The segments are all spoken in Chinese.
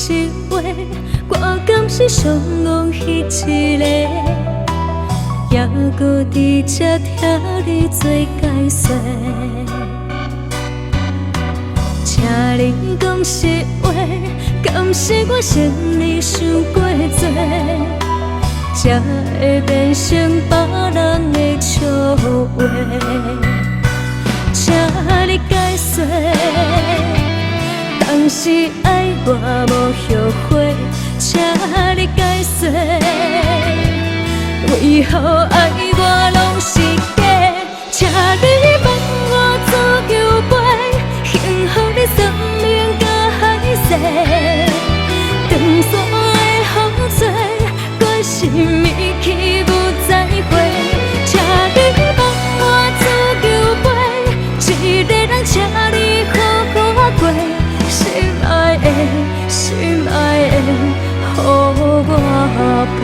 实话，我敢是上戆彼一个，还搁伫这听你做解说。请你讲实话，敢是我心里想过多，才会变成别人的笑话？请你解说，当时爱我无后悔，请你解说，为何爱我拢是假？请你帮我做桥陪，幸福你生命甲海誓，长山的风吹，我心已去不再回。请你帮我做桥陪，一个人请你好好过，心爱的，心爱的，予我陪。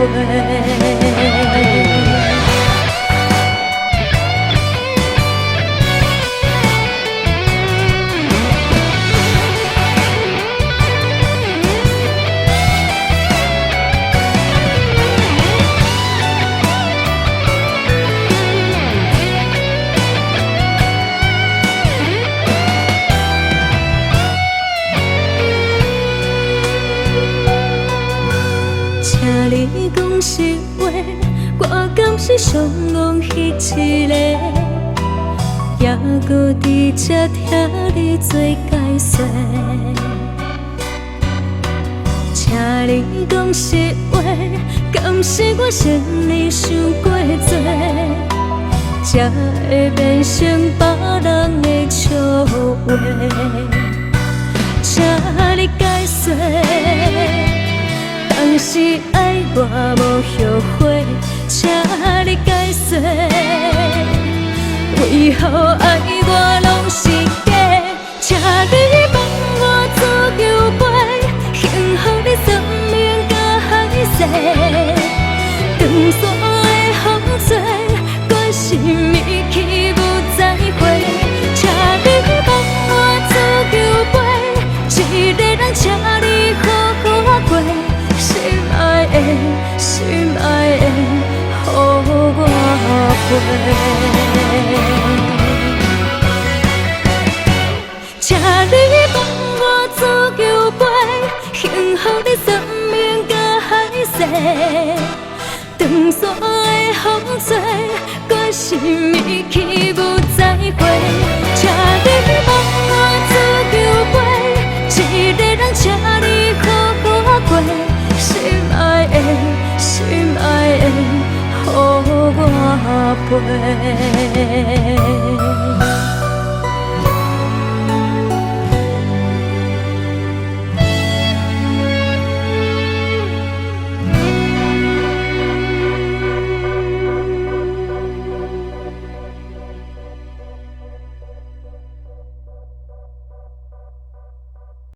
请你讲实话，我敢是上戆彼一个，还搁伫这听你做解说。请你讲实话，敢是我心里想过多，才会变成别人的笑话？请你解说，当时爱我无后悔，请你解说，为何爱我拢是假？请你帮我做桥陪，幸福你生命甲海誓，长山的风吹，我心已去不再回。请你帮我做桥陪，一个人请你好好过。心爱的，心爱的，予我陪。请你帮我做桥陪，幸福你生命甲海誓，长山的风吹，我心已去不再回。请你帮我做桥陪，一个人请你好好过。心爱的，心爱的，予我陪。